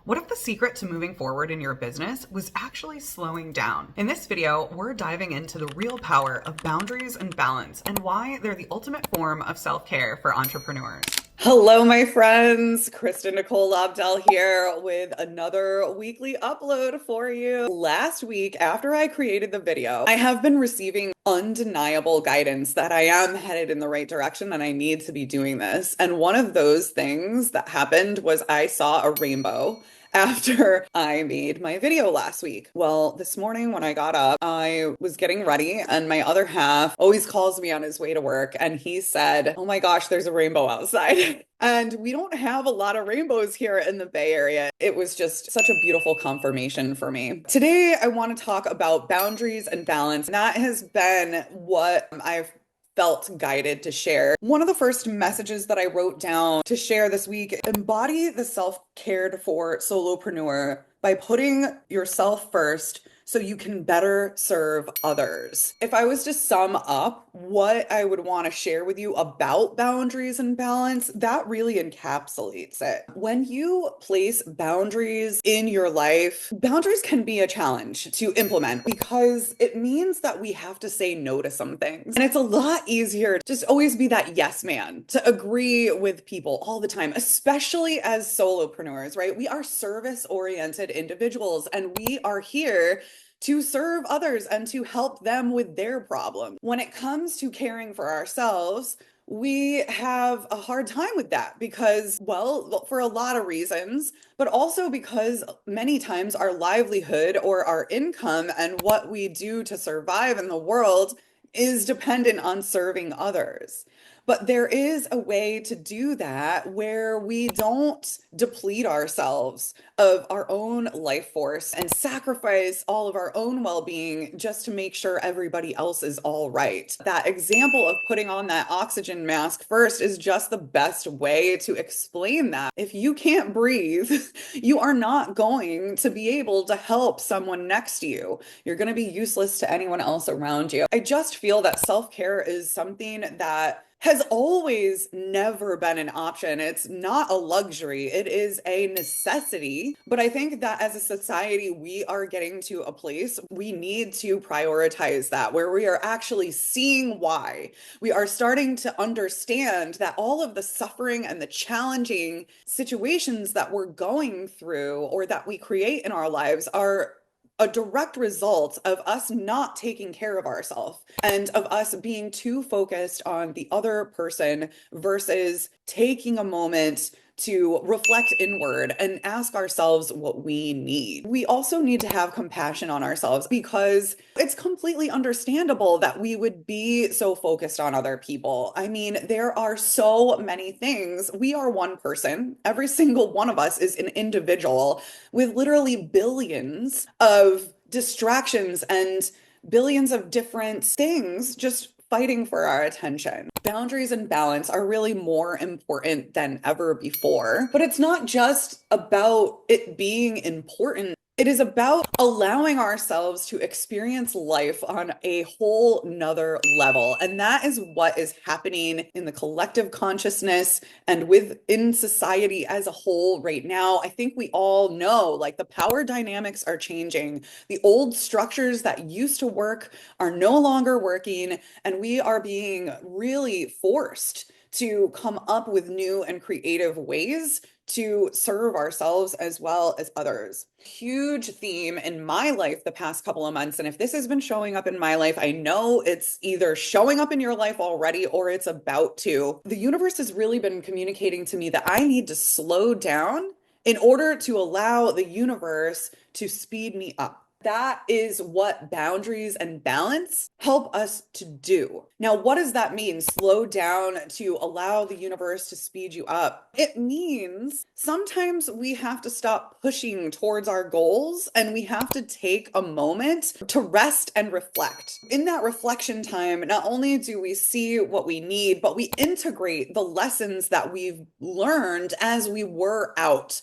What if the secret to moving forward in your business was actually slowing down? In this video, we're diving into the real power of boundaries and balance and why they're the ultimate form of self-care for entrepreneurs. Hello, my friends. Kristen Nicole Lobdell here with another weekly upload for you. Last week, after I created the video, I have been receiving undeniable guidance that I am headed in the right direction and I need to be doing this. And one of those things that happened was I saw a rainbow after I made my video last week. Well, this morning when I got up, I was getting ready, and my other half always calls me on his way to work, and he said, "Oh my gosh, there's a rainbow outside." And we don't have a lot of rainbows here in the Bay Area. It was just such a beautiful confirmation for me. Today, I want to talk about boundaries and balance. And that has been what I've felt guided to share. One of the first messages that I wrote down to share this week: embody the self-cared for solopreneur by putting yourself first so you can better serve others. If I was to sum up what I would want to share with you about boundaries and balance, that really encapsulates it. When you place boundaries in your life, boundaries can be a challenge to implement because it means that we have to say no to some things. And it's a lot easier to just always be that yes man, to agree with people all the time, especially as solopreneurs, right? We are service-oriented individuals and we are here to serve others and to help them with their problem. When it comes to caring for ourselves, we have a hard time with that because, well, for a lot of reasons, but also because many times our livelihood or our income and what we do to survive in the world is dependent on serving others. But there is a way to do that where we don't deplete ourselves of our own life force and sacrifice all of our own well-being just to make sure everybody else is all right. That example of putting on that oxygen mask first is just the best way to explain that. If you can't breathe, you are not going to be able to help someone next to you. You're going to be useless to anyone else around you. I just feel that self-care is something that has always never been an option. It's not a luxury, it is a necessity. But I think that as a society, we are getting to a place we need to prioritize that, where we are actually seeing why. We are starting to understand that all of the suffering and the challenging situations that we're going through or that we create in our lives are a direct result of us not taking care of ourselves and of us being too focused on the other person versus taking a moment to reflect inward and ask ourselves what we need. We also need to have compassion on ourselves because it's completely understandable that we would be so focused on other people. I mean, there are so many things. We are one person. Every single one of us is an individual with literally billions of distractions and billions of different things just fighting for our attention. Boundaries and balance are really more important than ever before, but it's not just about it being important. It is about allowing ourselves to experience life on a whole nother level. And that is what is happening in the collective consciousness and within society as a whole right now. I think we all know, like, the power dynamics are changing. The old structures that used to work are no longer working, and we are being really forced to come up with new and creative ways to serve ourselves as well as others. Huge theme in my life the past couple of months. And if this has been showing up in my life, I know it's either showing up in your life already or it's about to. The universe has really been communicating to me that I need to slow down in order to allow the universe to speed me up. That is what boundaries and balance help us to do. Now, what does that mean? Slow down to allow the universe to speed you up. It means sometimes we have to stop pushing towards our goals and we have to take a moment to rest and reflect. In that reflection time, not only do we see what we need, but we integrate the lessons that we've learned as we were out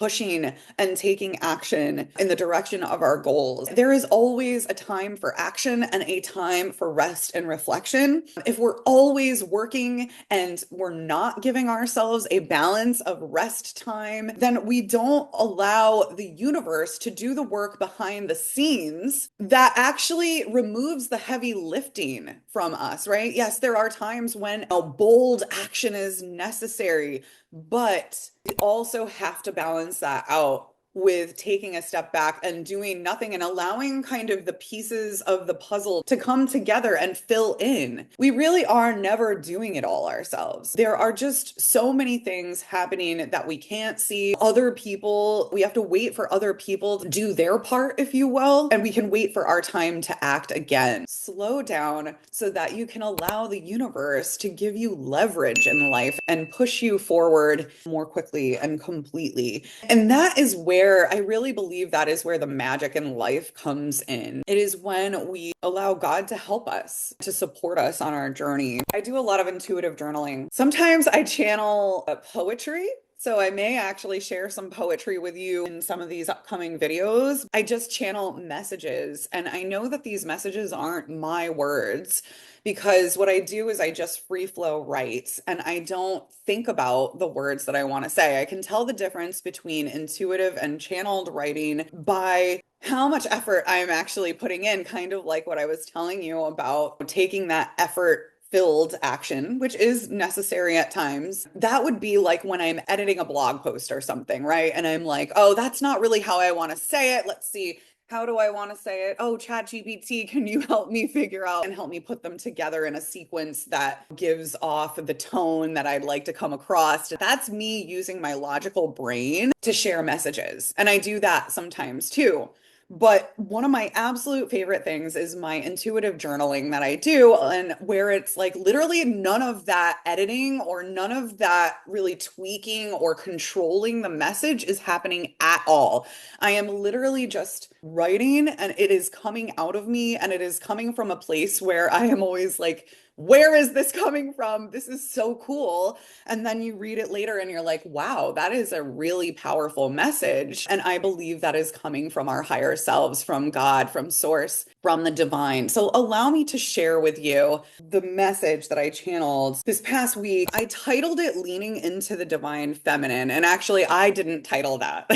pushing and taking action in the direction of our goals. There is always a time for action and a time for rest and reflection. If we're always working and we're not giving ourselves a balance of rest time, then we don't allow the universe to do the work behind the scenes that actually removes the heavy lifting from us, right? Yes, there are times when a bold action is necessary, but we also have to balance that out with taking a step back and doing nothing and allowing kind of the pieces of the puzzle to come together and fill in. We really are never doing it all ourselves. There are just so many things happening that we can't see. Other people, we have to wait for other people to do their part, if you will, and we can wait for our time to act again. Slow down so that you can allow the universe to give you leverage in life and push you forward more quickly and completely. And that is where I really believe that is where the magic in life comes in. It is when we allow God to help us, to support us on our journey. I do a lot of intuitive journaling. Sometimes I channel poetry. So I may actually share some poetry with you in some of these upcoming videos. I just channel messages, and I know that these messages aren't my words because what I do is I just free flow write and I don't think about the words that I want to say. I can tell the difference between intuitive and channeled writing by how much effort I'm actually putting in, kind of like what I was telling you about taking that effort filled action, which is necessary at times. That would be like when I'm editing a blog post or something, right? And I'm like, oh, that's not really how I want to say it. Let's see. How do I want to say it? Oh, ChatGPT, can you help me figure out and help me put them together in a sequence that gives off the tone that I'd like to come across? That's me using my logical brain to share messages. And I do that sometimes too. But one of my absolute favorite things is my intuitive journaling that I do, and where it's like literally none of that editing or none of that really tweaking or controlling the message is happening at all. I am literally just writing and it is coming out of me, and it is coming from a place where I am always like, where is this coming from? This is so cool. And then you read it later and you're like, wow, that is a really powerful message. And I believe that is coming from our higher selves, from God, from source, from the divine. So allow me to share with you the message that I channeled this past week. I titled it Leaning into the Divine Feminine. And actually, I didn't title that.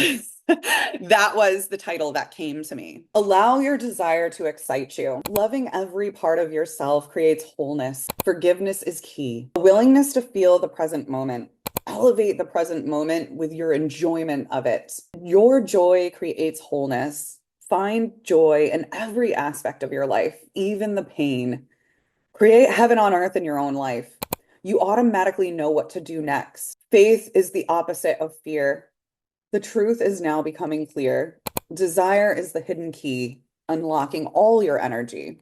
That was the title that came to me. Allow your desire to excite you. Loving every part of yourself creates wholeness. Forgiveness is key. A willingness to feel the present moment. Elevate the present moment with your enjoyment of it. Your joy creates wholeness. Find joy in every aspect of your life, even the pain. Create heaven on earth in your own life. You automatically know what to do next. Faith is the opposite of fear. The truth is now becoming clear. Desire is the hidden key, unlocking all your energy.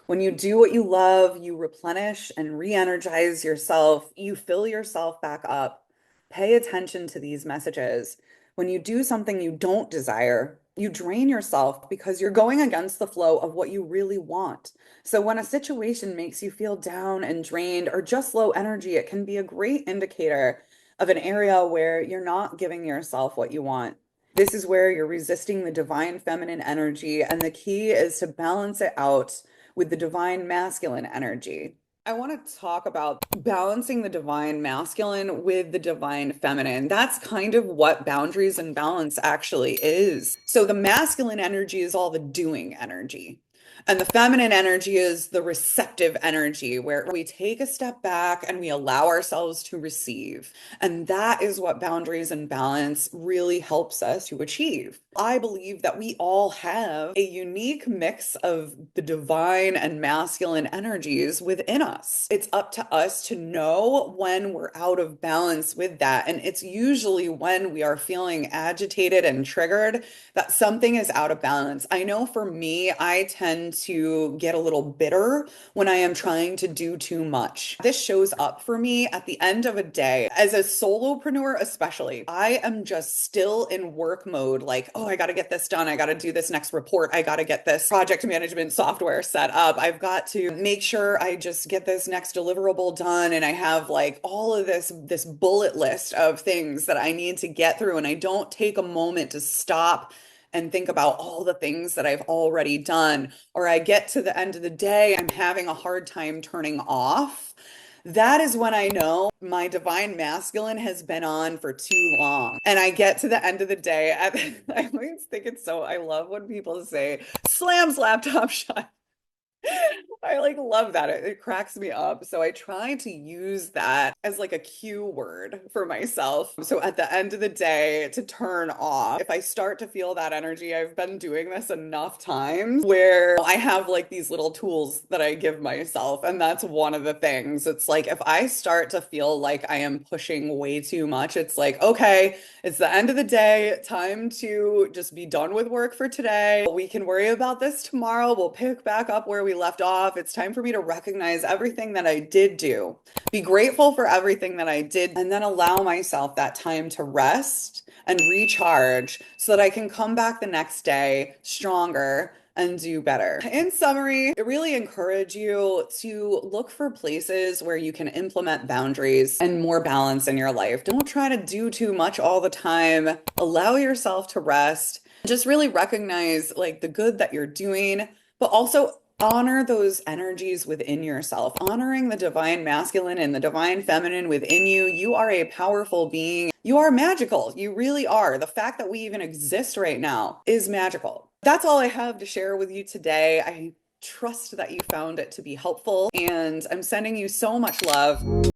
When you do what you love, you replenish and re-energize yourself. You fill yourself back up. Pay attention to these messages. When you do something you don't desire, you drain yourself because you're going against the flow of what you really want. So when a situation makes you feel down and drained or just low energy, it can be a great indicator of an area where you're not giving yourself what you want. This is where you're resisting the divine feminine energy, and the key is to balance it out with the divine masculine energy. I want to talk about balancing the divine masculine with the divine feminine. That's kind of what boundaries and balance actually is. So the masculine energy is all the doing energy. And the feminine energy is the receptive energy, where we take a step back and we allow ourselves to receive. And that is what boundaries and balance really helps us to achieve. I believe that we all have a unique mix of the divine and masculine energies within us. It's up to us to know when we're out of balance with that. And it's usually when we are feeling agitated and triggered that something is out of balance. I know for me, I tend tend to get a little bitter when I am trying to do too much. This shows up for me at the end of a day. As a solopreneur, especially, I am just still in work mode. Like, oh, I got to get this done. I got to do this next report. I got to get this project management software set up. I've got to make sure I just get this next deliverable done. And I have like all of this bullet list of things that I need to get through. And I don't take a moment to stop and think about all the things that I've already done. Or I get to the end of the day, I'm having a hard time turning off. That is when I know my divine masculine has been on for too long. And I get to the end of the day, I always think it's so, I love when people say, slams laptop shut. I like love that. It cracks me up. So I try to use that as like a cue word for myself. So at the end of the day, to turn off. If I start to feel that energy, I've been doing this enough times where I have like these little tools that I give myself. And that's one of the things. It's like if I start to feel like I am pushing way too much, it's like, okay, it's the end of the day, time to just be done with work for today. We can worry about this tomorrow. We'll pick back up where we left off. It's time for me to recognize everything that I did do, be grateful for everything that I did, and then allow myself that time to rest and recharge so that I can come back the next day stronger and do better. In summary, I really encourage you to look for places where you can implement boundaries and more balance in your life. Don't try to do too much all the time. Allow yourself to rest. Just really recognize like the good that you're doing, but also honor those energies within yourself, honoring the divine masculine and the divine feminine within you. You are a powerful being. You are magical. You really are. The fact that we even exist right now is magical. That's all I have to share with you today. I trust that you found it to be helpful, and I'm sending you so much love.